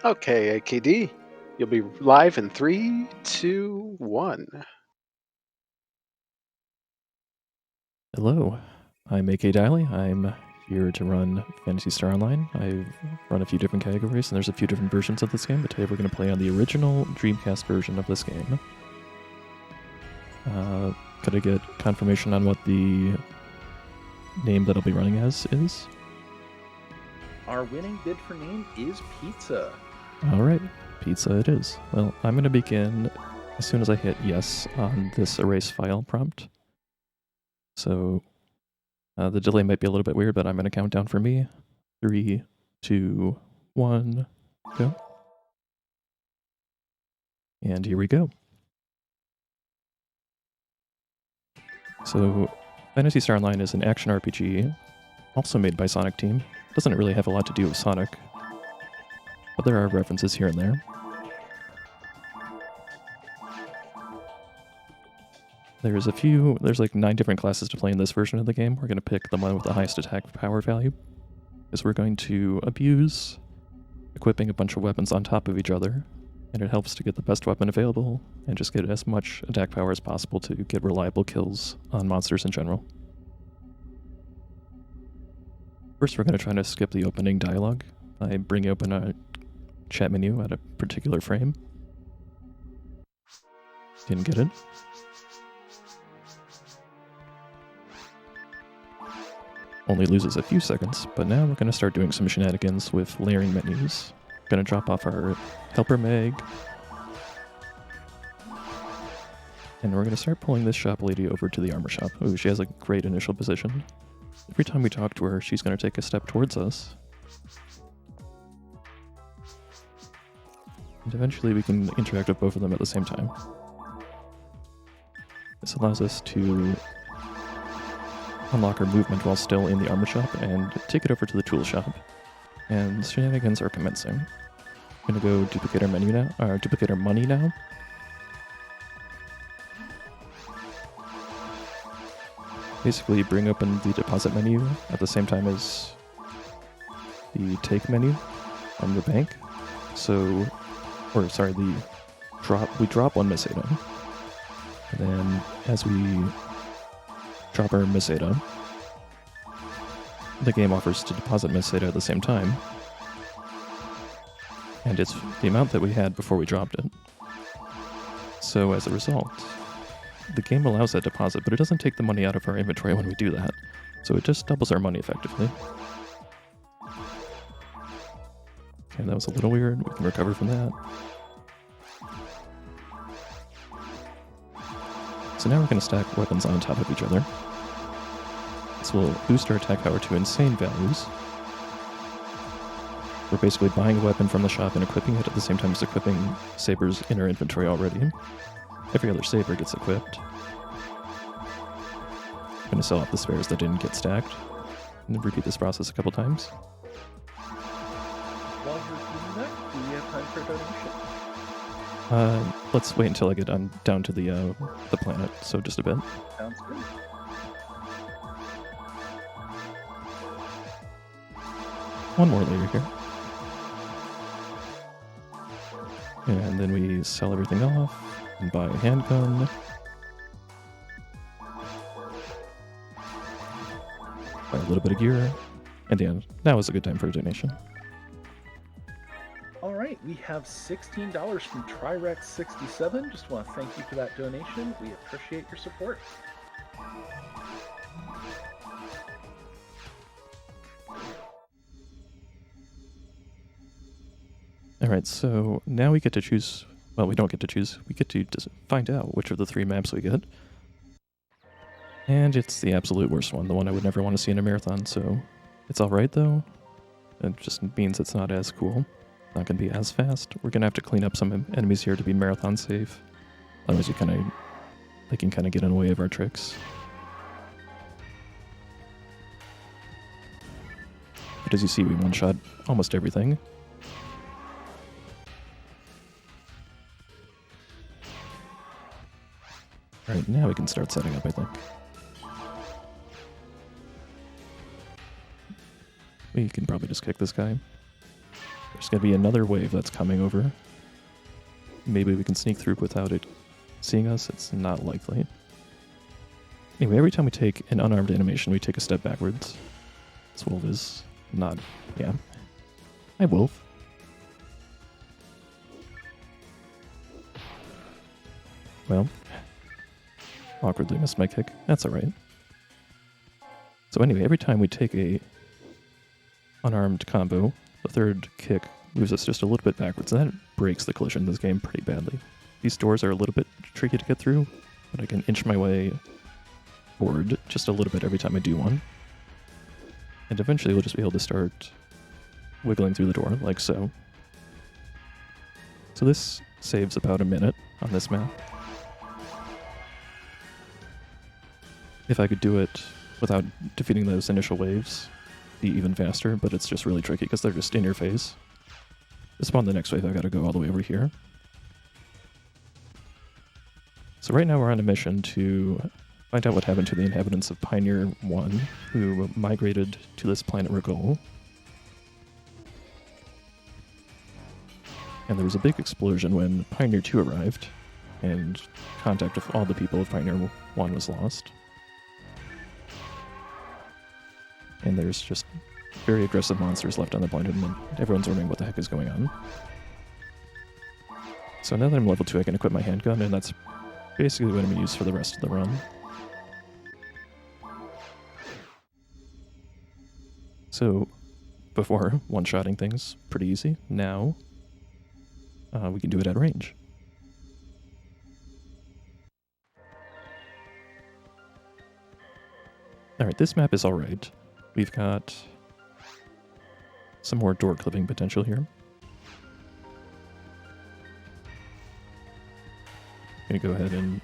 Okay, AKD, you'll be live in 3, 2, 1. Hello, I'm AKDylie. I'm here to run Phantasy Star Online. I've run a few different categories, and there's a few different versions of this game, but today we're going to play on the original Dreamcast version of this game. Could I get confirmation on what the name that I'll be running as is? Our winning bid for name is Pizza. Alright, Pizza it is. Well, I'm going to begin as soon as I hit yes on this erase file prompt. So the delay might be a little bit weird, but I'm going to count down for me. 3, 2, 1, go. And here we go. So Phantasy Star Online is an action RPG, also made by Sonic Team. Doesn't really have a lot to do with Sonic, but there are references here and there. There's like 9 different classes to play in this version of the game. We're going to pick the one with the highest attack power value, because we're going to abuse equipping a bunch of weapons on top of each other, and it helps to get the best weapon available and just get as much attack power as possible to get reliable kills on monsters in general. First, we're going to try to skip the opening dialogue by bringing open a chat menu at a particular frame. Didn't get it. Only loses a few seconds, but now we're going to start doing some shenanigans with layering menus. Going to drop off our helper Meg, and we're going to start pulling this shop lady over to the armor shop. Ooh, she has a great initial position. Every time we talk to her, she's going to take a step towards us. And eventually we can interact with both of them at the same time. This allows us to unlock our movement while still in the armor shop and take it over to the tool shop. And shenanigans are commencing. I'm gonna go duplicate our menu now, or duplicate our money now. Basically bring open the deposit menu at the same time as the take menu from the bank. We drop one Miss Ada. And then as we drop our Miss Ada, the game offers to deposit Miss Ada at the same time. And it's the amount that we had before we dropped it. So as a result, the game allows that deposit, but it doesn't take the money out of our inventory when we do that. So it just doubles our money effectively. Okay, that was a little weird. We can recover from that. So now we're going to stack weapons on top of each other. This will boost our attack power to insane values. We're basically buying a weapon from the shop and equipping it at the same time as equipping sabers in our inventory already. Every other saber gets equipped. I'm going to sell off the spares that didn't get stacked, and then repeat this process a couple times. While you're doing that, do we have time for a donation? Let's wait until I get down to the planet, so just a bit. Sounds good. One more later here. And then we sell everything off and buy a handgun. Buy a little bit of gear. And yeah, now is a good time for a donation. All right, we have $16 from Trirex67. Just want to thank you for that donation. We appreciate your support. Alright, so now we get to choose, well, we don't get to choose, we get to find out which of the 3 maps we get. And it's the absolute worst one, the one I would never want to see in a marathon, so it's alright though. It just means it's not as cool, not going to be as fast. We're going to have to clean up some enemies here to be marathon safe. Otherwise they can kind of get in the way of our tricks. But as you see, we one-shot almost everything. Alright, now we can start setting up, I think. We can probably just kick this guy. There's going to be another wave that's coming over. Maybe we can sneak through without it seeing us. It's not likely. Anyway, every time we take an unarmed animation, we take a step backwards. This wolf is not... Yeah. Hi, wolf. Well, awkwardly missed my kick. That's alright. So anyway, every time we take a unarmed combo, the third kick moves us just a little bit backwards, and that breaks the collision in this game pretty badly. These doors are a little bit tricky to get through, but I can inch my way forward just a little bit every time I do one. And eventually we'll just be able to start wiggling through the door, like so. So this saves about a minute on this map. If I could do it without defeating those initial waves, be even faster, but it's just really tricky because they're just in your face. To spawn the next wave, I've got to go all the way over here. So right now we're on a mission to find out what happened to the inhabitants of Pioneer 1, who migrated to this planet Rigol. And there was a big explosion when Pioneer 2 arrived, and contact with all the people of Pioneer 1 was lost. And there's just very aggressive monsters left on the planet, and everyone's wondering what the heck is going on. So now that I'm level 2, I can equip my handgun, and that's basically what I'm going to use for the rest of the run. So, before, one-shotting things, pretty easy. Now, we can do it at range. Alright, this map is alright. We've got some more door clipping potential here. I'm gonna go ahead and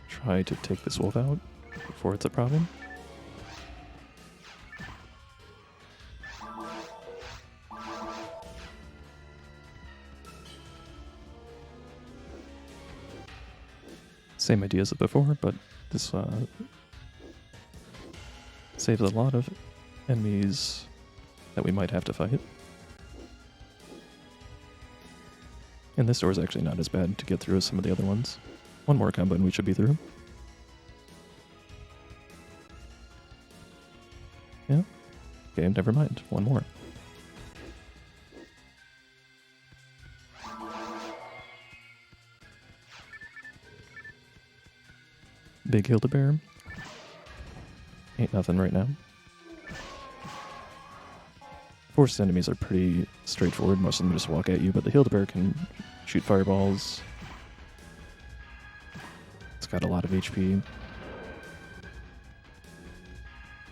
try to take this wolf out before it's a problem. Same idea as before, but this saves a lot of enemies that we might have to fight. And this door is actually not as bad to get through as some of the other ones. One more combo and we should be through. Yeah. Okay, never mind. One more. Big Hildebear. Ain't nothing right now. Forced enemies are pretty straightforward. Most of them just walk at you, but the Hildebear can shoot fireballs. It's got a lot of HP.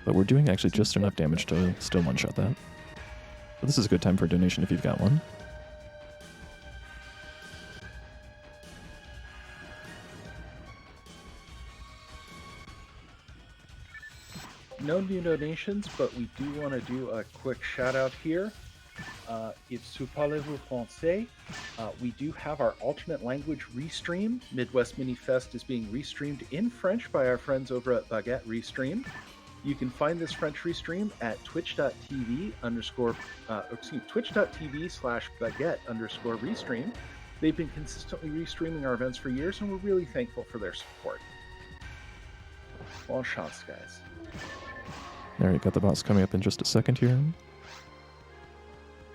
But we're doing actually just enough damage to still one-shot that. But this is a good time for a donation if you've got one. No new donations, but we do want to do a quick shout out here. If vous parlez-vous français, we do have our alternate language restream. Midwest Mini Fest is being restreamed in French by our friends over at Baguette Restream. You can find this French restream at twitch.tv/baguette_restream. They've been consistently restreaming our events for years, and we're really thankful for their support. Bon chance, guys. Alright, got the boss coming up in just a second here.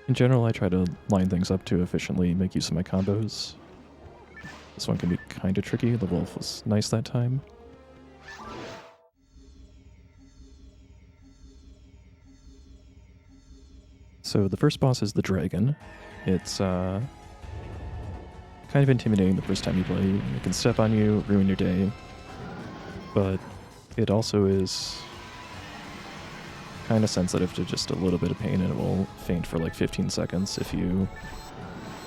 In general, I try to line things up to efficiently make use of my combos. This one can be kind of tricky. The wolf was nice that time. So the first boss is the dragon. It's kind of intimidating the first time you play. It can step on you, ruin your day. But it also is kind of sensitive to just a little bit of pain, and it will faint for like 15 seconds if you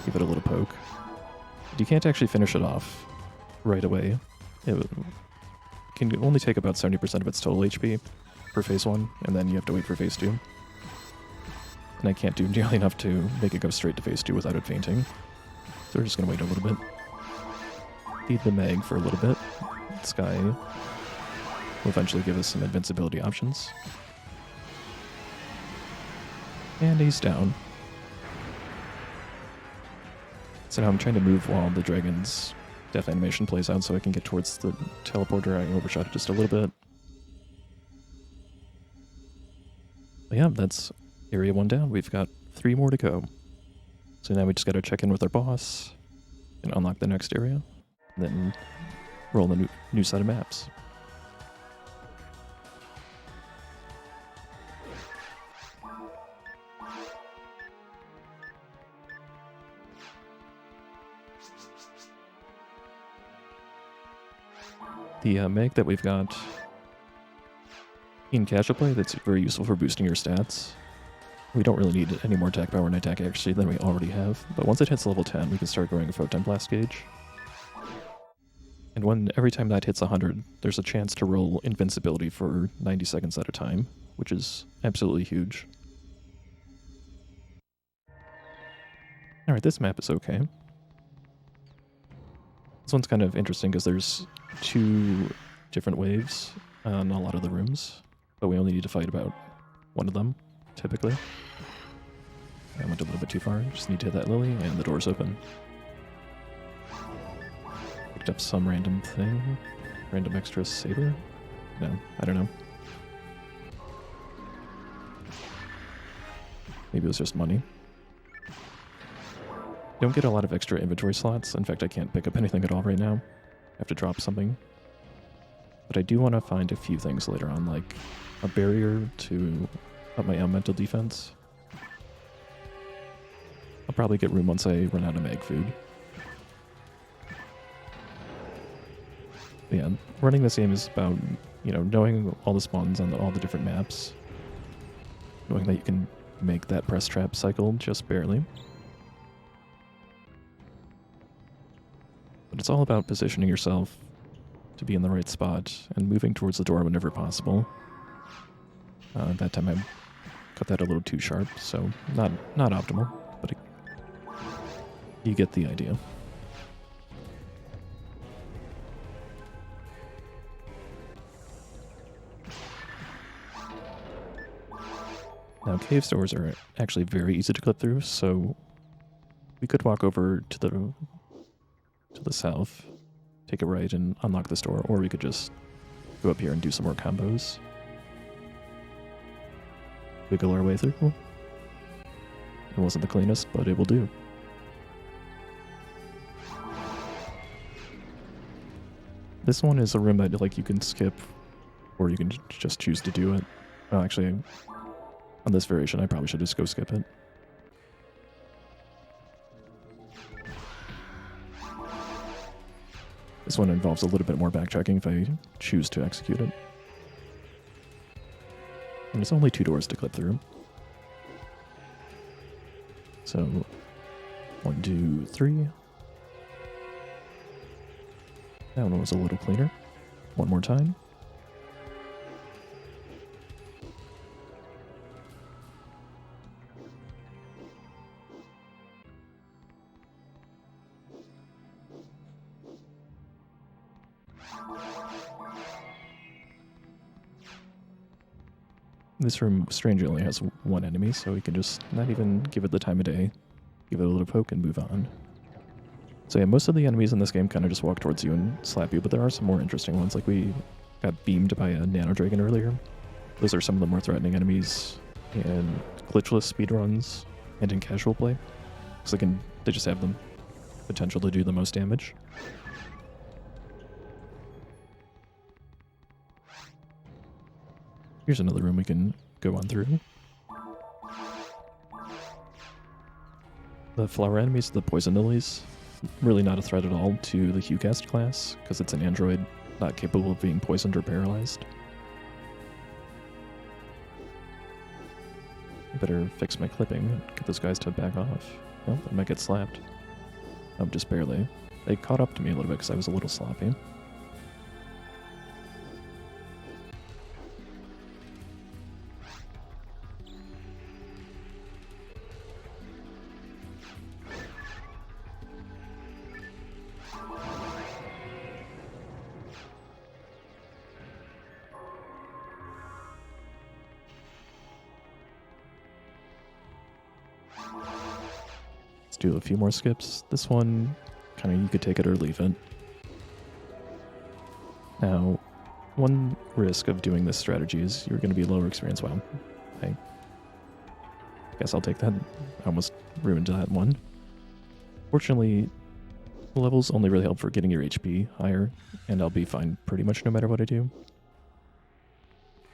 give it a little poke. But you can't actually finish it off right away. It can only take about 70% of its total HP for phase 1, and then you have to wait for phase 2. And I can't do nearly enough to make it go straight to phase 2 without it fainting. So we're just going to wait a little bit. Feed the Meg for a little bit. This guy will eventually give us some invincibility options. And he's down. So now I'm trying to move while the dragon's death animation plays out so I can get towards the teleporter. I overshot it just a little bit. But yeah, that's area 1 down. We've got 3 more to go. So now we just gotta check in with our boss and unlock the next area, and then roll the new set of maps. The meg that we've got in casual play that's very useful for boosting your stats. We don't really need any more attack power and attack accuracy than we already have, but once it hits level 10, we can start growing a Photon Blast gauge. And every time that hits 100, there's a chance to roll invincibility for 90 seconds at a time, which is absolutely huge. Alright, this map is okay. This one's kind of interesting because there's 2 different waves on a lot of the rooms, but we only need to fight about 1 of them, typically. I went a little bit too far. Just need to hit that lily, and the door's open. Picked up some random thing. Random extra saber? No, I don't know. Maybe it was just money. Don't get a lot of extra inventory slots. In fact, I can't pick up anything at all right now. I have to drop something. But I do want to find a few things later on, like a barrier to up my elemental defense. I'll probably get room once I run out of mag food. But yeah, running this game is about, knowing all the spawns on all the different maps. Knowing that you can make that press trap cycle just barely. But it's all about positioning yourself to be in the right spot and moving towards the door whenever possible. That time I cut that a little too sharp, so not optimal, but you get the idea. Now, cave stores are actually very easy to clip through, so we could walk over to the south, take a right, and unlock this door, or we could just go up here and do some more combos. Wiggle our way through. It wasn't the cleanest, but it will do. This one is a room that you can skip, or you can just choose to do it. Well, actually, on this variation, I probably should just go skip it. This one involves a little bit more backtracking if I choose to execute it. And it's only 2 doors to clip through. So, 1, 2, 3. That one was a little cleaner. One more time. This room, strangely, only has 1 enemy, so we can just not even give it the time of day. Give it a little poke and move on. So yeah, most of the enemies in this game kind of just walk towards you and slap you, but there are some more interesting ones, like we got beamed by a nano dragon earlier. Those are some of the more threatening enemies in glitchless speedruns and in casual play. So they just have the potential to do the most damage. Here's another room we can go on through. The flower enemies, the poison lilies, really not a threat at all to the HuCast class, because it's an android not capable of being poisoned or paralyzed. I better fix my clipping and get those guys to back off. Well, I might get slapped. Oh, just barely. They caught up to me a little bit because I was a little sloppy. Let's do a few more skips. This one, kind of you could take it or leave it. Now, one risk of doing this strategy is you're going to be lower experience. Wow, I guess I'll take that. I almost ruined that one. Fortunately, levels only really help for getting your HP higher, and I'll be fine pretty much no matter what I do.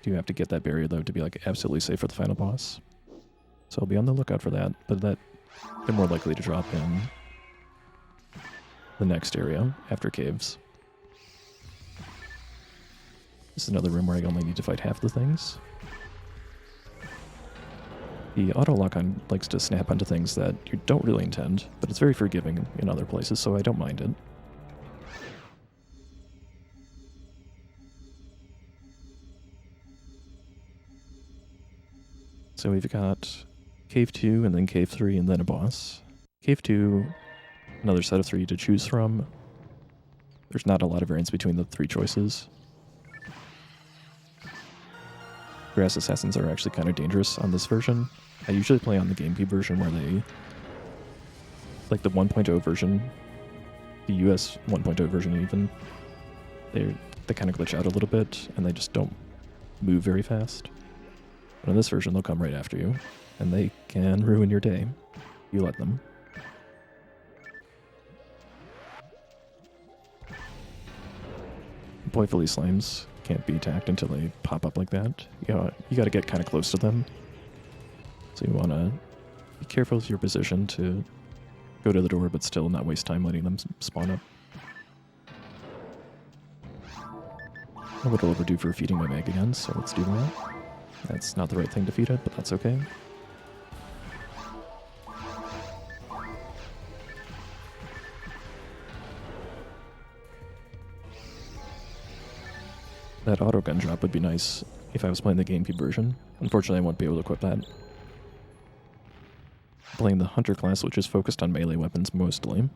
Do have to get that barrier though to be like absolutely safe for the final boss. So I'll be on the lookout for that, but they're more likely to drop in the next area after caves. This is another room where I only need to fight half the things. The auto lock-on likes to snap onto things that you don't really intend, but it's very forgiving in other places, so I don't mind it. So we've got Cave 2 and then Cave 3 and then a boss. Cave 2, another set of 3 to choose from. There's not a lot of variance between the 3 choices. Grass Assassins are actually kind of dangerous on this version. I usually play on the GameCube version where they... like the 1.0 version, the US 1.0 version even, they kind of glitch out a little bit and they just don't move very fast. But in this version, they'll come right after you, and they can ruin your day. You let them. Boyfully slimes can't be attacked until they pop up like that. You got to get kind of close to them. So you want to be careful with your position to go to the door, but still not waste time letting them spawn up. I'm a little overdue for feeding my mag again, so let's do that. That's not the right thing to feed it, but that's okay. That auto gun drop would be nice if I was playing the GameCube version. Unfortunately, I won't be able to equip that. Playing the Hunter class, which is focused on melee weapons mostly.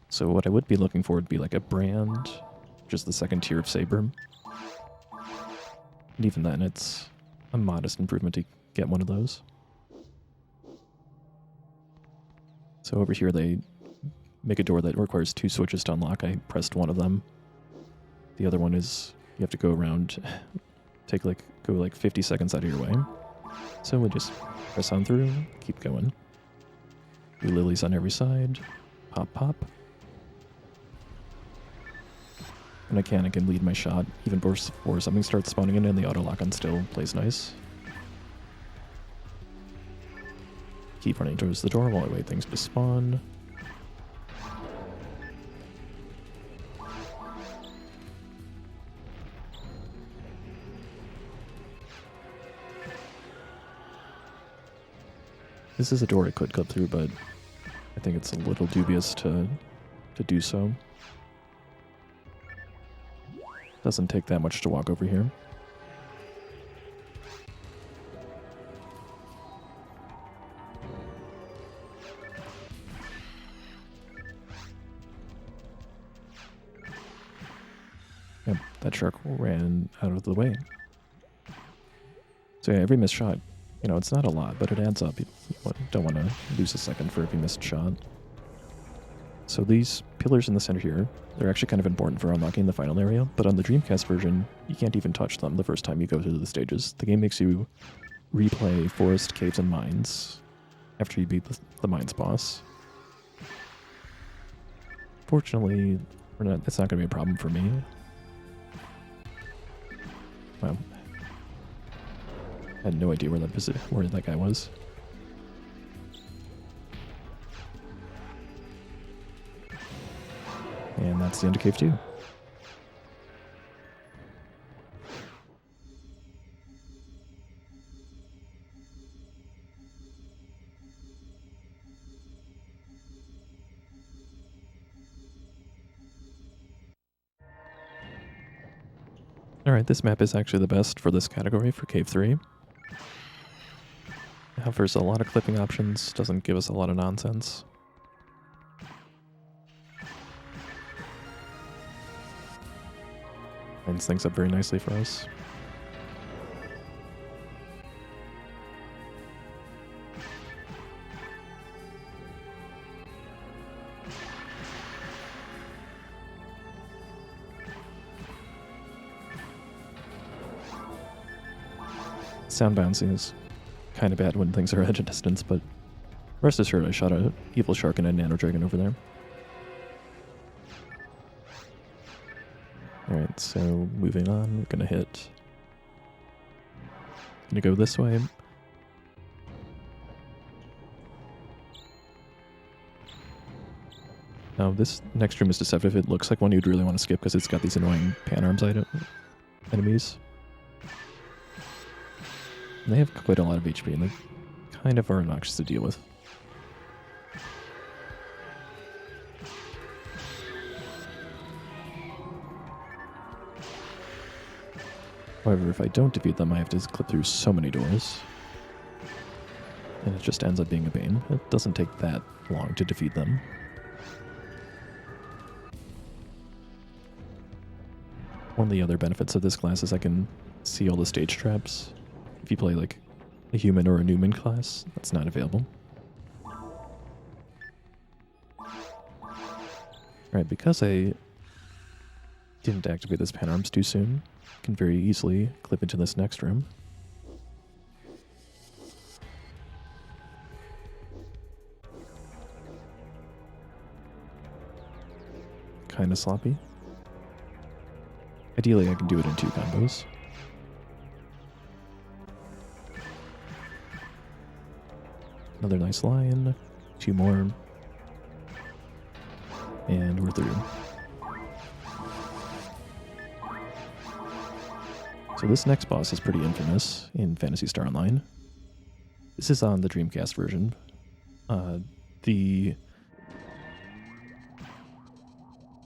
So what I would be looking for would be like a brand, just the second tier of saber. And even then, it's a modest improvement to get one of those. So over here, they make a door that requires 2 switches to unlock. I pressed one of them. The other one is you have to go around, go like 50 seconds out of your way. So we'll just press on through, keep going. Do lilies on every side. Pop, pop. When I can lead my shot even before something starts spawning in, and the auto lock-on still plays nice. Keep running towards the door while I wait things to spawn. This is a door I could cut through, but I think it's a little dubious to do so. Doesn't take that much to walk over here. Yep, that shark ran out of the way. So yeah, every missed shot, it's not a lot, but it adds up. You don't want to lose a second for every missed shot. So these pillars in the center here, they're actually kind of important for unlocking the final area, but on the Dreamcast version, you can't even touch them the first time you go through the stages. The game makes you replay forest, caves, and mines after you beat the mines boss. Fortunately, it's not going to be a problem for me. Wow. I had no idea where that guy was. And that's the end of Cave 2. Alright, this map is actually the best for this category for Cave 3. It offers a lot of clipping options, doesn't give us a lot of nonsense. Lines things up very nicely for us. Sound bouncing is kind of bad when things are at a distance, but rest assured I shot a evil shark and a nano dragon over there. Alright, so moving on, we're gonna hit. Gonna go this way. Now this next room is deceptive. It looks like one you'd really want to skip because it's got these annoying pan arms enemies. And they have quite a lot of HP and they kind of are obnoxious to deal with. However, if I don't defeat them, I have to clip through so many doors. And it just ends up being a pain. It doesn't take that long to defeat them. One of the other benefits of this class is I can see all the stage traps. If you play like a human or a Newman class, that's not available. Alright, because I didn't activate this pan arms too soon, I can very easily clip into this next room. Kinda sloppy. Ideally, I can do it in 2 combos. Another nice lion. 2 more. And we're through. So this next boss is pretty infamous in Phantasy Star Online. This is on the Dreamcast version.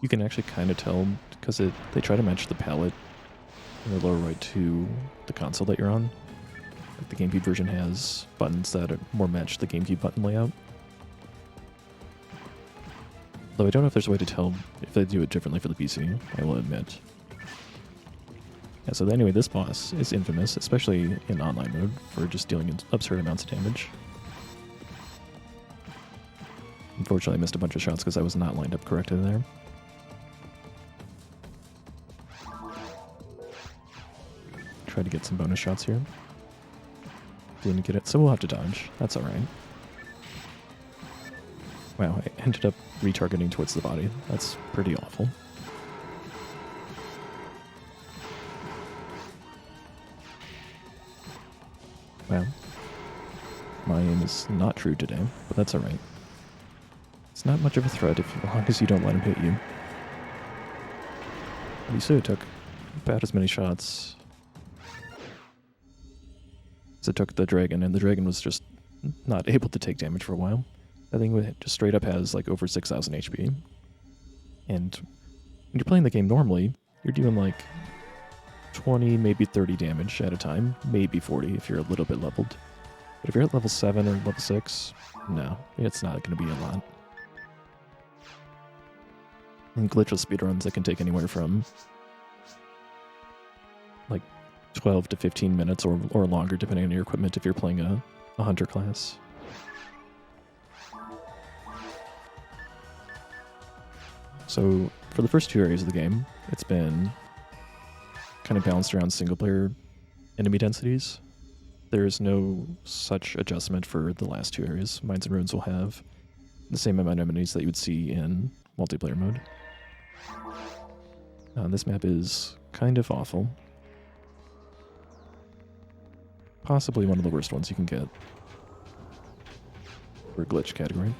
You can actually kind of tell because they try to match the palette in the lower right to the console that you're on. Like the GameCube version has buttons that are more match the GameCube button layout. Though I don't know if there's a way to tell if they do it differently for the PC, I will admit. Yeah, so anyway, this boss is infamous, especially in online mode, for just dealing absurd amounts of damage. Unfortunately, I missed a bunch of shots because I was not lined up correctly there. Try to get some bonus shots here. Didn't get it, so we'll have to dodge. That's alright. Wow, I ended up retargeting towards the body. That's pretty awful. Wow. My aim is not true today, but that's alright. It's not much of a threat as long as you don't let him hit you. You see, it took about as many shots as it took the dragon, and the dragon was just not able to take damage for a while. That thing just straight up has like over 6,000 HP. And when you're playing the game normally, you're doing like 20, maybe 30 damage at a time, maybe 40 if you're a little bit leveled. But if you're at level 7 or level 6, no, it's not going to be a lot. In glitchless speedruns, that can take anywhere from like 12 to 15 minutes or longer, depending on your equipment if you're playing a hunter class. So for the first 2 areas of the game, it's been kind of balanced around single-player enemy densities. There's no such adjustment for the last 2 areas. Mines and Ruins will have the same amount of enemies that you would see in multiplayer mode. This map is kind of awful. Possibly one of the worst ones you can get for glitch category.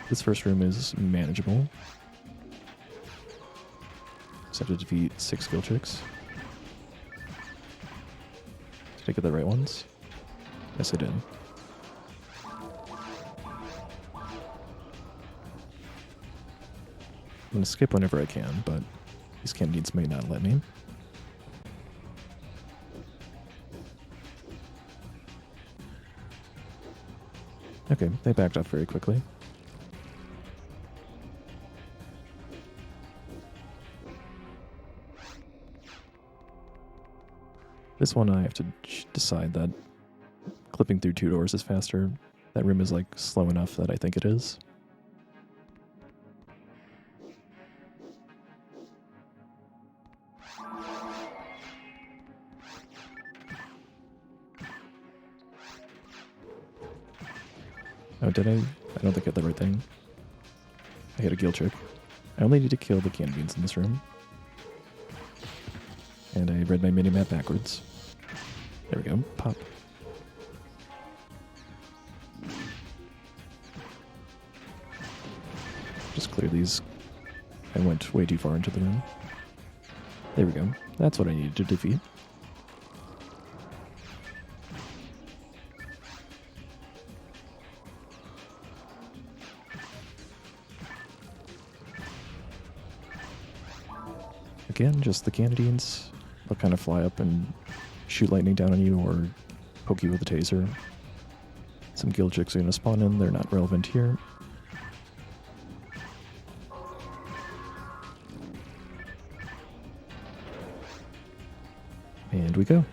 This first room is manageable. Just have to defeat 6 skill chicks. Did I get the right ones? Yes, I did. I'm going to skip whenever I can, but these candidates may not let me. Okay, they backed off very quickly. This one I have to decide that clipping through 2 doors is faster. That room is like slow enough that I think it is. Oh, did I? I don't think I hit the right thing. I hit a gill trick. I only need to kill the candy beans in this room. And I read my mini-map backwards. There we go. Pop. Just clear these. I went way too far into the room. There we go. That's what I needed to defeat. Again, just the Canadians. They'll kind of fly up and shoot lightning down on you or poke you with a taser. Some gill chicks are going to spawn in. They're not relevant here. And we go.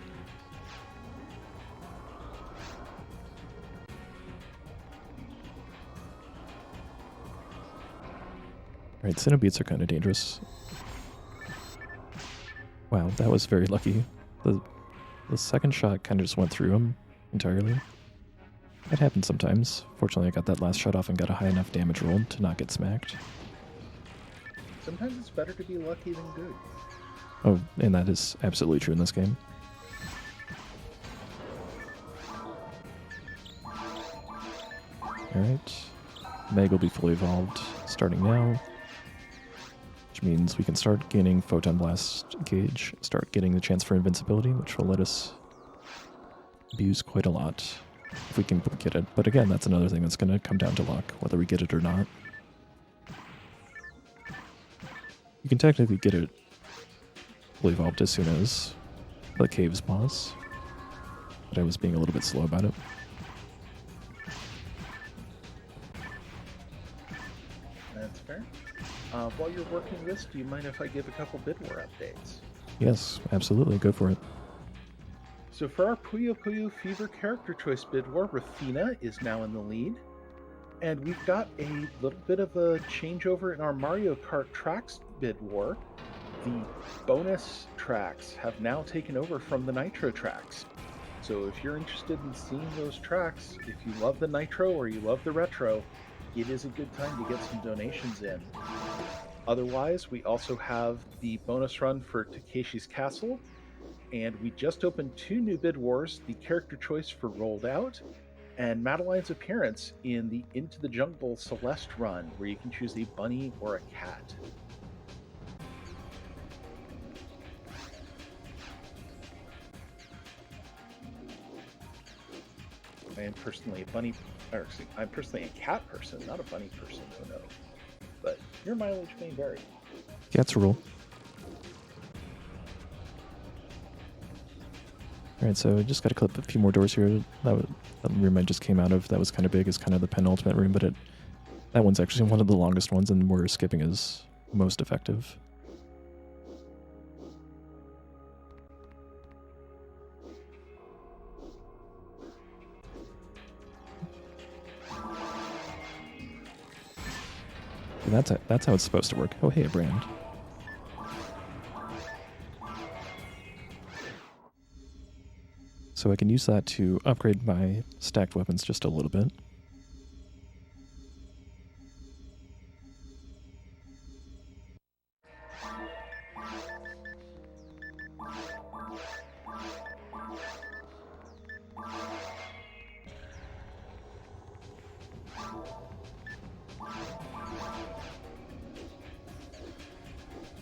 Alright, Cenobeats are kind of dangerous. Wow, that was very lucky. The second shot kind of just went through him entirely. That happens sometimes. Fortunately, I got that last shot off and got a high enough damage roll to not get smacked. Sometimes it's better to be lucky than good. Oh, and that is absolutely true in this game. Alright. Meg will be fully evolved starting now. Which means we can start gaining Photon Blast gauge, start getting the chance for invincibility, which will let us abuse quite a lot if we can get it. But again, that's another thing that's going to come down to luck, whether we get it or not. You can technically get it fully evolved as soon as the caves pause, but I was being a little bit slow about it. That's fair. While you're working this, do you mind if I give a couple Bidwar updates? Yes, absolutely. Go for it. So for our Puyo Puyo Fever character choice Bidwar, Rafina is now in the lead. And we've got a little bit of a changeover in our Mario Kart tracks Bidwar. The bonus tracks have now taken over from the Nitro tracks. So if you're interested in seeing those tracks, if you love the Nitro or you love the Retro, it is a good time to get some donations in. Otherwise, we also have the bonus run for Takeshi's Castle, and we just opened 2 new Bidwars, the character choice for Rolled Out, and Madeline's appearance in the Into the Jungle Celeste run, where you can choose a bunny or a cat. I'm personally a cat person, not a bunny person, who knows. But your mileage may vary. Cats rule. Alright, so I just got to clip a few more doors here. That room I just came out of, that was kind of big, is kind of the penultimate room, but that one's actually one of the longest ones, and where skipping is most effective. And that's how it's supposed to work. Oh, hey, a brand. So I can use that to upgrade my stacked weapons just a little bit.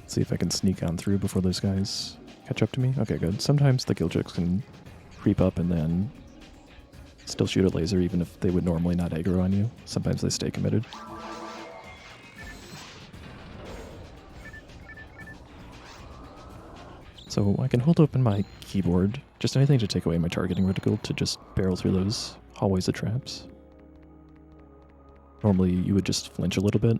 See if I can sneak on through before those guys catch up to me. Okay, good. Sometimes the gill chicks can creep up and then still shoot a laser even if they would normally not aggro on you. Sometimes they stay committed. So I can hold open my keyboard, just anything to take away my targeting reticle to just barrel through those hallways of traps. Normally you would just flinch a little bit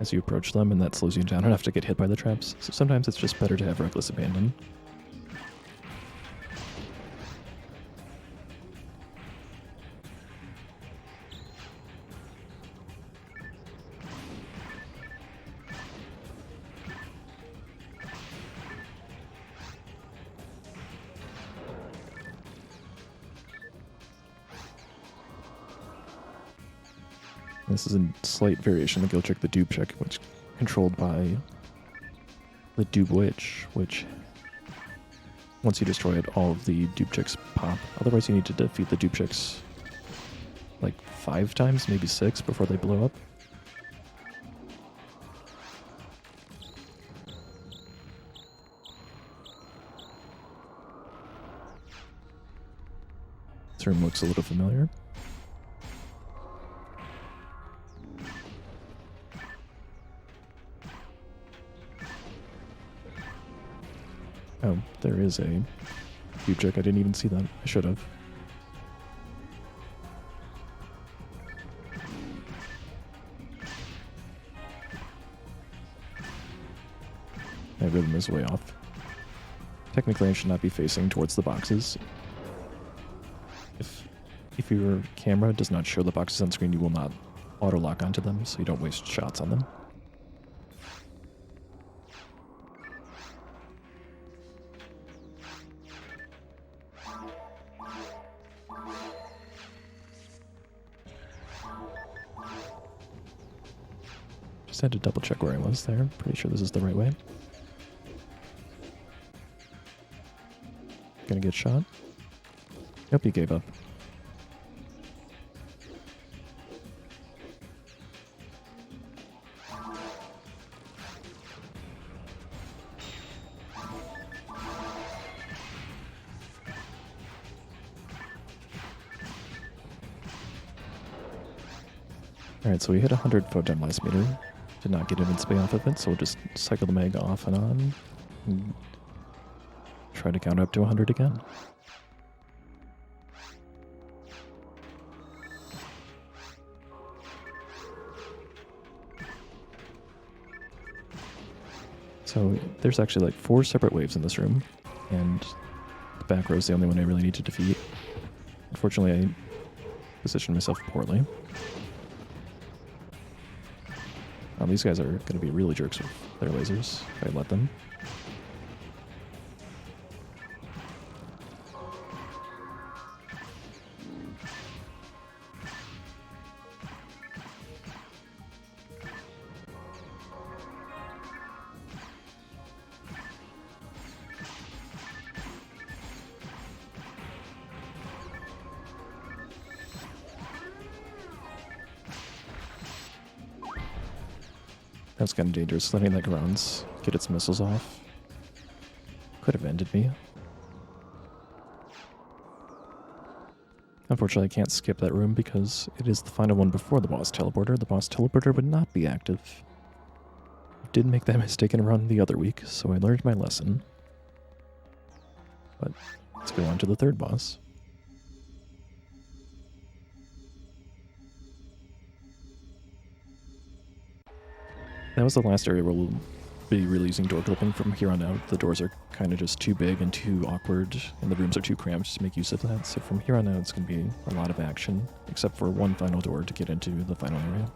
as you approach them, and that slows you down enough to get hit by the traps. So sometimes it's just better to have reckless abandon. This is a slight variation of the Guild Check, the Dupe Check, which is controlled by the Dupe Witch, which once you destroy it, all of the Dupe Checks pop. Otherwise, you need to defeat the Dupe Checks like 5 times, maybe 6, before they blow up. This room looks a little familiar. Oh, there is a Dupe Check. I didn't even see that. I should have. My rhythm is way off. Technically, I should not be facing towards the boxes. If your camera does not show the boxes on screen, you will not auto-lock onto them, so you don't waste shots on them. Just had to double check where I was there. Pretty sure this is the right way. Gonna get shot. Nope, he gave up. Alright, so we hit 100 photon blast meter. Did not get invincibility off of it, so we'll just cycle the mag off and on. And try to count up to 100 again. So there's actually like 4 separate waves in this room, and the back row is the only one I really need to defeat. Unfortunately, I positioned myself poorly. These guys are going to be really jerks with their lasers if I let them. That's kind of dangerous, letting that grounds get its missiles off. Could have ended me. Unfortunately, I can't skip that room because it is the final one before the boss teleporter. The boss teleporter would not be active. I did make that mistake in a run the other week, so I learned my lesson. But let's go on to the third boss. That was the last area where we'll be releasing door clipping. From here on out, the doors are kind of just too big and too awkward, and the rooms are too cramped to make use of that. So from here on out, it's going to be a lot of action, except for one final door to get into the final area.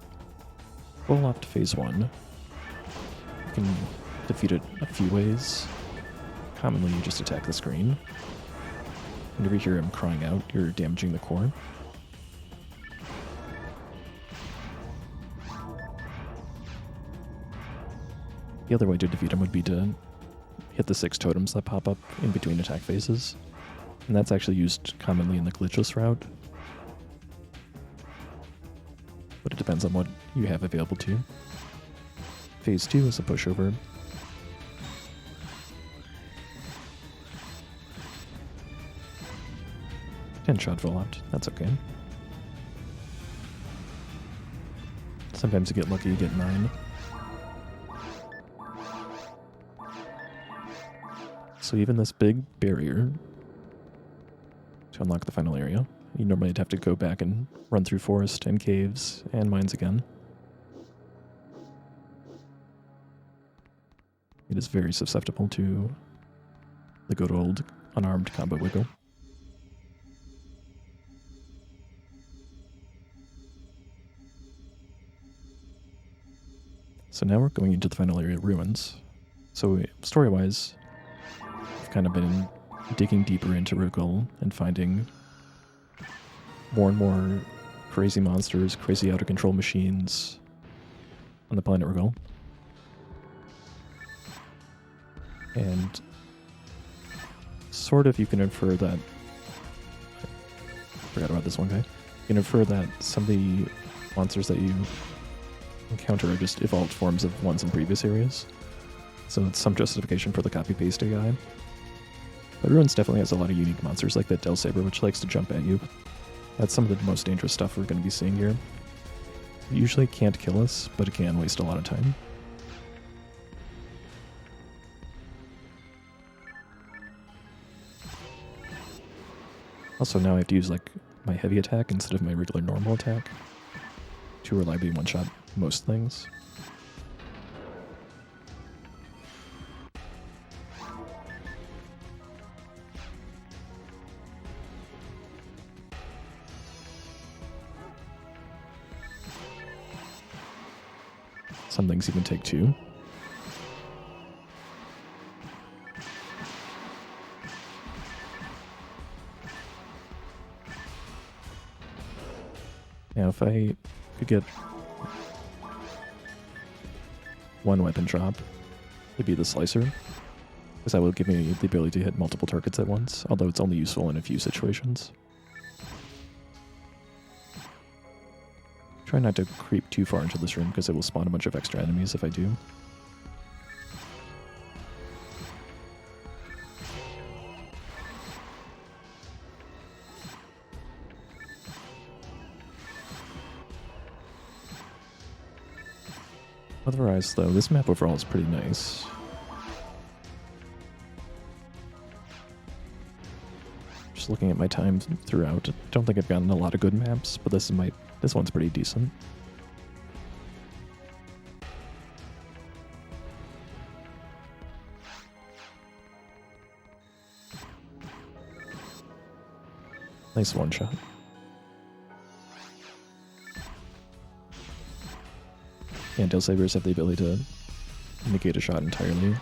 Full off to phase 1. You can defeat it a few ways. Commonly, you just attack the screen. Whenever you hear him crying out, you're damaging the core. The other way to defeat him would be to hit the 6 totems that pop up in between attack phases. And that's actually used commonly in the glitchless route. But it depends on what you have available to you. Phase 2 is a pushover. And shot fallout. That's okay. Sometimes you get lucky, you get 9. So even this big barrier to unlock the final area, you normally have to go back and run through forest and caves and mines again. It is very susceptible to the good old unarmed combo wiggle. So now we're going into the final area, ruins. So story-wise, I've kind of been digging deeper into Rukul and finding more and more crazy monsters, crazy out-of-control machines on the planet Regal. And sort of you can infer that... I forgot about this one guy. You can infer that some of the monsters that you encounter are just evolved forms of ones in previous areas. So it's some justification for the copy-paste AI. But Ruins definitely has a lot of unique monsters, like that Del Saber, which likes to jump at you. That's some of the most dangerous stuff we're going to be seeing here. It usually can't kill us, but it can waste a lot of time. Also now I have to use like my heavy attack instead of my regular normal attack to reliably one-shot most things. Some things even take 2. Now if I could get one weapon drop, it'd be the Slicer, because that would give me the ability to hit multiple targets at once, although it's only useful in a few situations. Try not to creep too far into this room because it will spawn a bunch of extra enemies if I do. Otherwise, though, this map overall is pretty nice. Just looking at my time throughout, I don't think I've gotten a lot of good maps, but this one's pretty decent. Nice one shot. And Del Sabers have the ability to negate a shot entirely.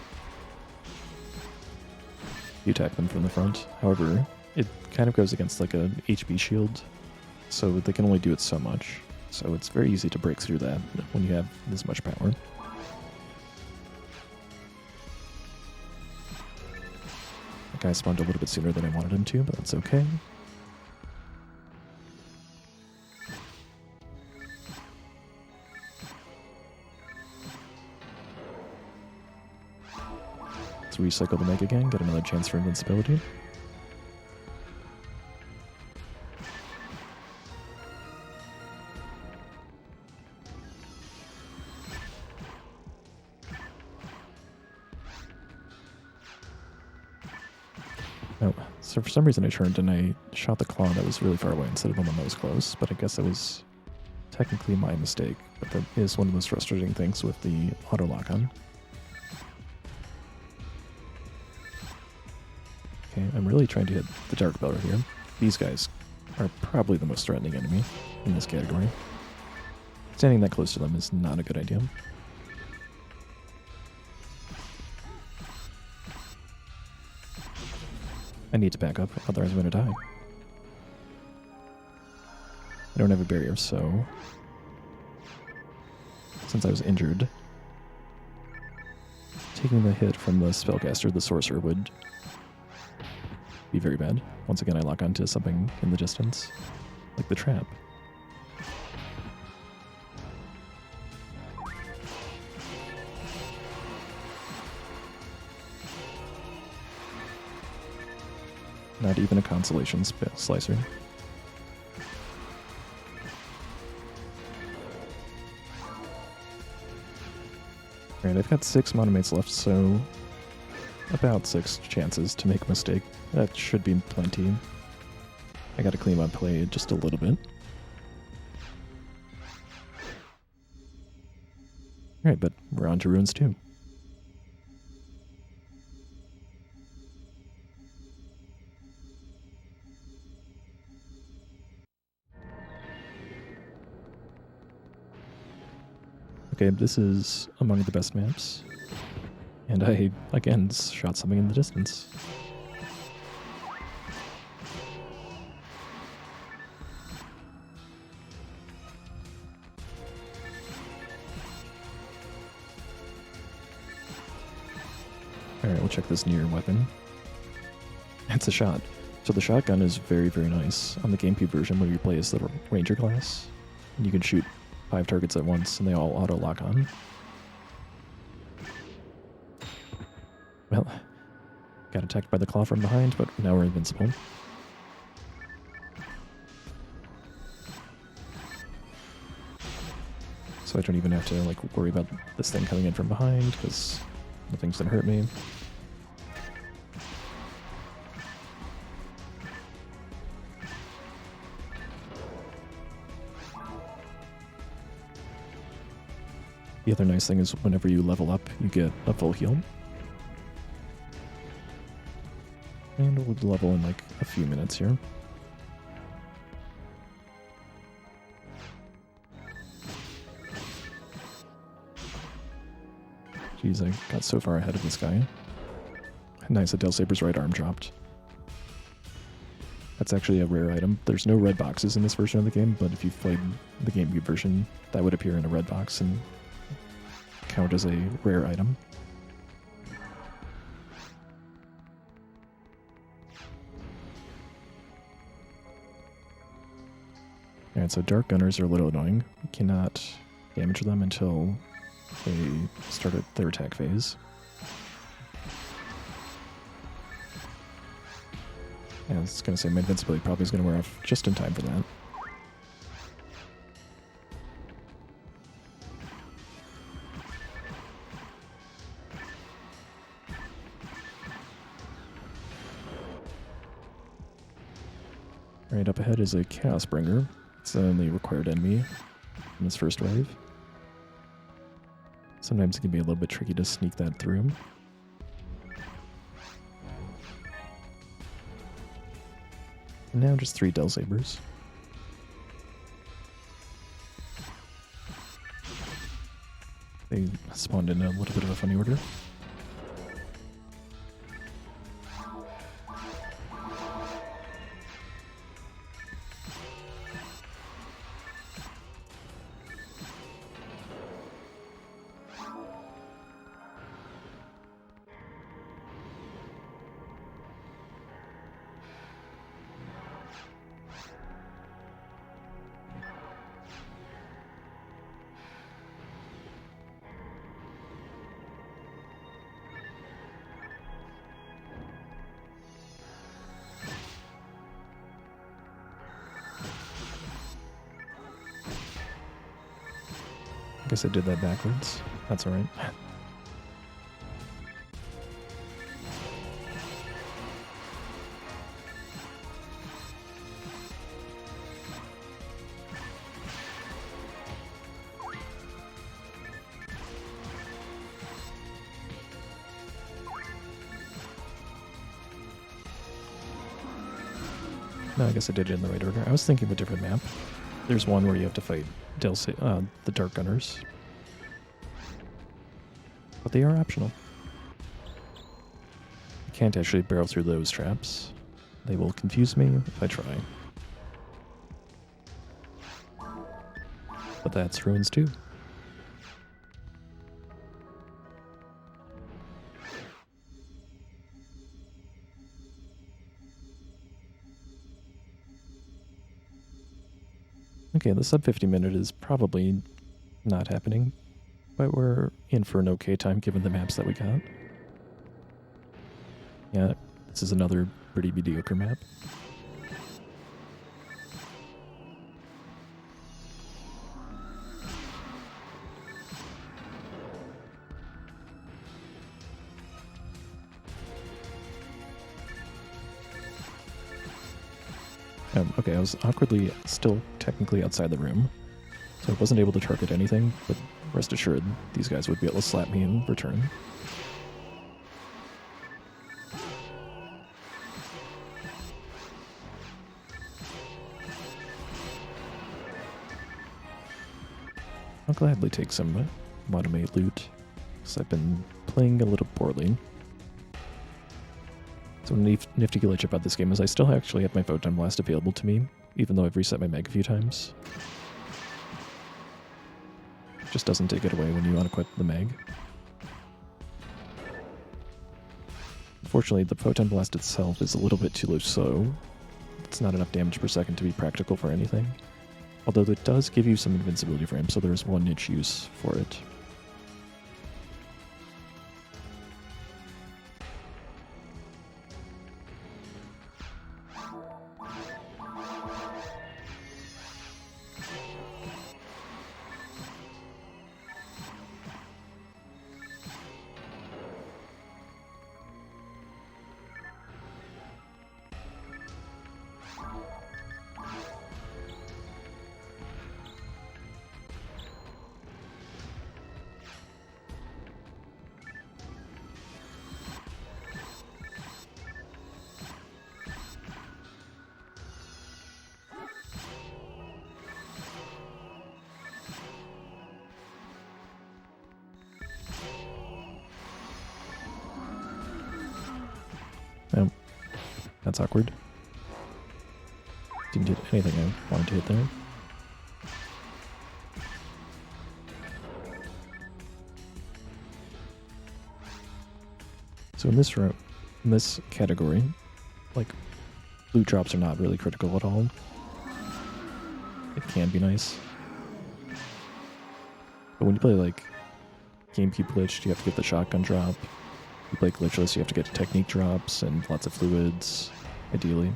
You attack them from the front. However, it kind of goes against like a HP shield, so they can only do it so much. So it's very easy to break through that when you have this much power. That guy spawned a little bit sooner than I wanted him to, but that's okay. Let's recycle the Meg again, get another chance for invincibility. Oh, so for some reason I turned and I shot the claw that was really far away instead of the one that was close, but I guess that was technically my mistake, but that is one of those frustrating things with the auto lock-on. Okay, I'm really trying to hit the Dark Beller here. These guys are probably the most threatening enemy in this category. Standing that close to them is not a good idea. I need to back up, otherwise I'm going to die. I don't have a barrier, so since I was injured, taking the hit from the Spellcaster, the Sorcerer, would be very bad. Once again, I lock onto something in the distance, like the trap. Not even a consolation slicer. Alright, I've got 6 monomates left, so about 6 chances to make a mistake. That should be plenty. I gotta clean my play just a little bit. Alright, but we're on to Ruins 2. Okay, this is among the best maps. And I, again, shot something in the distance. Alright, we'll check this near weapon. It's a shot. So the shotgun is very, very nice. On the GameCube version, where you play as the Ranger class, and you can shoot 5 targets at once, and they all auto-lock on. Well, got attacked by the claw from behind, but now we're invincible. So I don't even have to like worry about this thing coming in from behind, because nothing's gonna hurt me. The other nice thing is whenever you level up, you get a full heal. And we'll level in like a few minutes here. Jeez, I got so far ahead of this guy. Nice that Delsaber's right arm dropped. That's actually a rare item. There's no red boxes in this version of the game, but if you've played the GameCube version, that would appear in a red box and count as a rare item. Alright, so Dark Gunners are a little annoying. You cannot damage them until they start their attack phase. Yeah, I was going to say my invincibility probably is going to wear off just in time for that. Right up ahead is a Chaos Bringer. It's the only required enemy in this first wave. Sometimes it can be a little bit tricky to sneak that through. And now just 3 Delsabers. They spawned in a little bit of a funny order. I guess I did that backwards. That's alright. No, I guess I did it in the right order. I was thinking of a different map. There's one where you have to fight the Dark Gunners. But they are optional. I can't actually barrel through those traps. They will confuse me if I try. But that's ruins too. Okay, the sub 50 minute is probably not happening, but we're in for an okay time given the maps that we got. Yeah, this is another pretty mediocre map. Okay, I was awkwardly still technically outside the room, so I wasn't able to target anything, but rest assured, these guys would be able to slap me in return. I'll gladly take some Madomate loot, because I've been playing a little poorly. So a nifty glitch about this game is I still actually have my Photon Blast available to me, even though I've reset my mag a few times. Just doesn't take it away when you unequip the mag. Unfortunately, the Photon Blast itself is a little bit too slow. It's not enough damage per second to be practical for anything. Although it does give you some invincibility frame, so there's one niche use for it. Oh, that's awkward. Didn't hit anything I wanted to hit there. So in this category, like, blue drops are not really critical at all. It can be nice. But when you play, like, GameCube glitched, you have to get the shotgun drop. You play glitchless, you have to get technique drops and lots of fluids, ideally.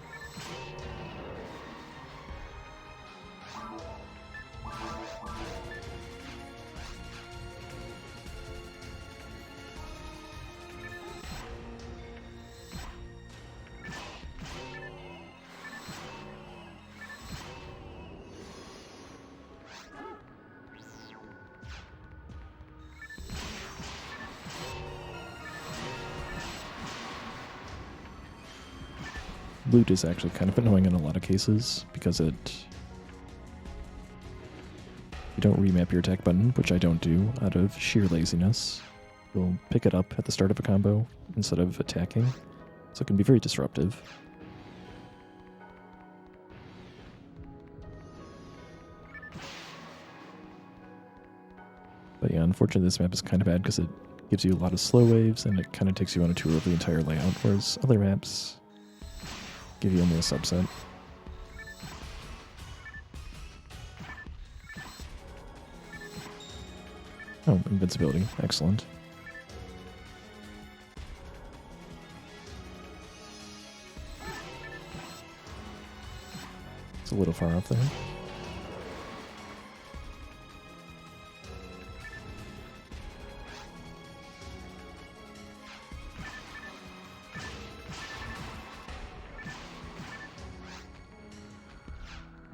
Loot is actually kind of annoying in a lot of cases because you don't remap your attack button, which I don't do out of sheer laziness. You'll pick it up at the start of a combo instead of attacking, so it can be very disruptive. But yeah, unfortunately this map is kind of bad because it gives you a lot of slow waves and it kind of takes you on a tour of the entire layout, whereas other maps give you only a subset. Oh, invincibility. Excellent. It's a little far off there.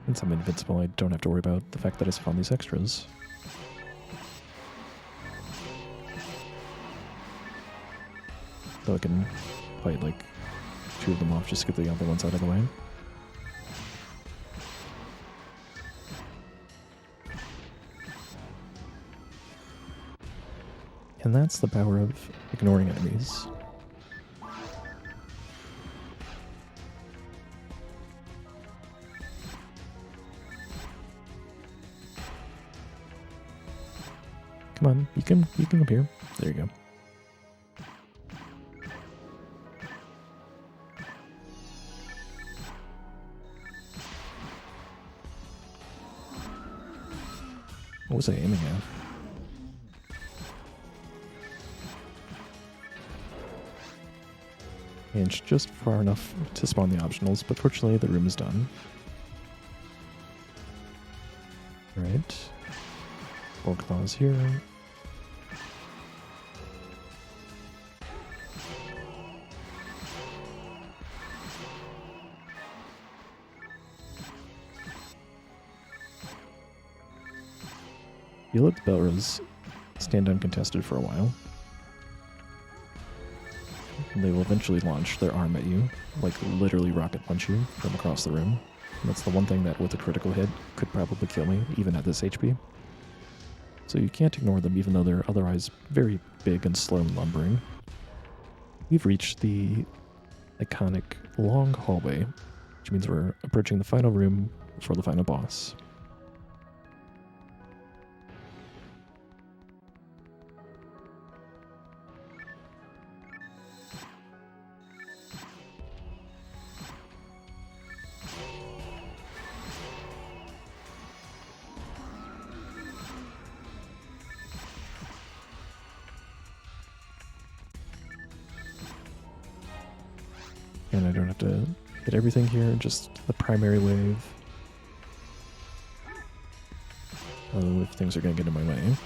Since I'm invincible, I don't have to worry about the fact that I spawn these extras. So I can fight like 2 of them off just to get the other ones out of the way. And that's the power of ignoring enemies. Come on, you can come here. There you go. What was I aiming at? And just far enough to spawn the optionals, but fortunately the room is done. Right. 4 claws here. You let the Belras stand uncontested for a while. And they will eventually launch their arm at you, like literally rocket punch you from across the room. And that's the one thing that with a critical hit could probably kill me, even at this HP. So you can't ignore them, even though they're otherwise very big and slow and lumbering. We've reached the iconic long hallway, which means we're approaching the final room for the final boss. And I don't have to hit everything here, just the primary wave. If things are going to get in my way.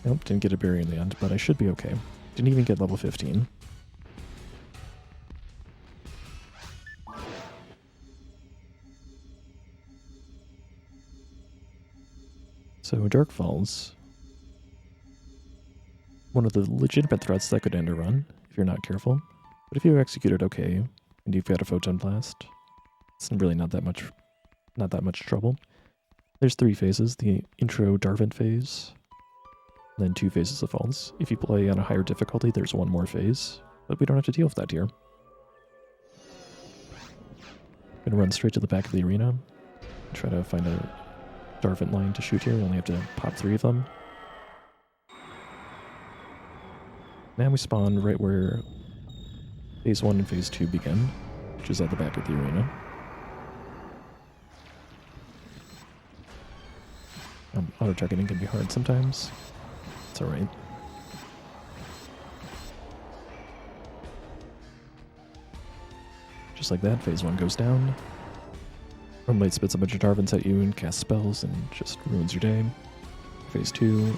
Nope, didn't get a berry in the end, but I should be okay. Didn't even get level 15. So Dark Falls. One of the legitimate threats that could end a run, if you're not careful. But if you execute it okay, and you've got a Photon Blast, it's really not that much trouble. There's 3 phases, the intro Darvin phase, then 2 phases of falls. If you play on a higher difficulty, there's 1 more phase, but we don't have to deal with that here. I'm gonna run straight to the back of the arena, try to find a Darvin line to shoot here. You only have to pop 3 of them. Now we spawn right where phase 1 and phase 2 begin, which is at the back of the arena. Auto-targeting can be hard sometimes. It's alright. Just like that, phase 1 goes down. Runblade spits a bunch of Darvins at you and casts spells and just ruins your day. Phase 2,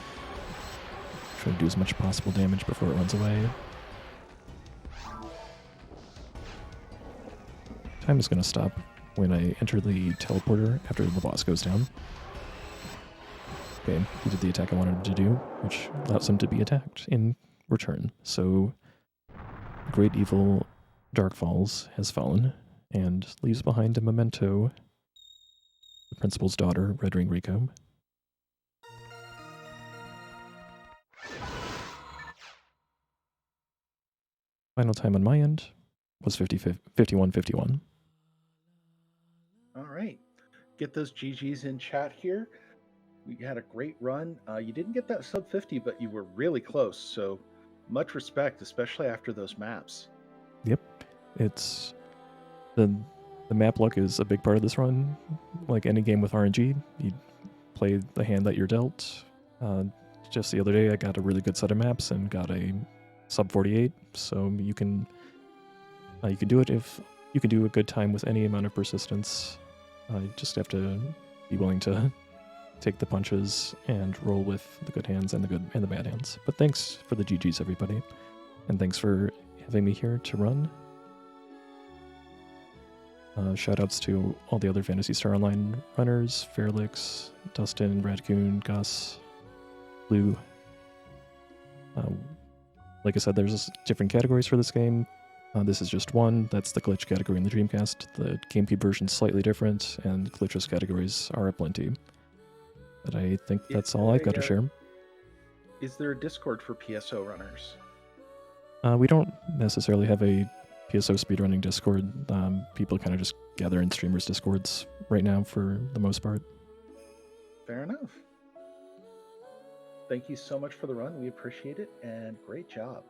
try to do as much possible damage before it runs away. Time is going to stop when I enter the teleporter after the boss goes down. Okay, he did the attack I wanted him to do, which allows him to be attacked in return. So, Great Evil Dark Falls has fallen, and leaves behind a memento, the principal's daughter, Red Ring Rico. Final time on my end was 51-51. All right. Get those GGs in chat here. We had a great run. You didn't get that sub 50, but you were really close. So much respect, especially after those maps. Yep. It's the map luck is a big part of this run. Like any game with RNG, you play the hand that you're dealt. Just the other day, I got a really good set of maps and got a sub 48. So you can do it if you can do a good time with any amount of persistence. You just have to be willing to take the punches and roll with the good hands and the good and the bad hands. But thanks for the GGs, everybody, and thanks for having me here to run. Shoutouts to all the other Phantasy Star Online runners: Fairlix, Dustin, Radcoon, Gus, Blue. Like I said, there's different categories for this game. This is just one. That's the glitch category in the Dreamcast. The GameCube version is slightly different, and glitchless categories are aplenty. But I think that's all I've got to share. Is there a Discord for PSO runners? We don't necessarily have a PSO speedrunning Discord. People kind of just gather in streamers' Discords right now for the most part. Fair enough. Thank you so much for the run. We appreciate it, and great job.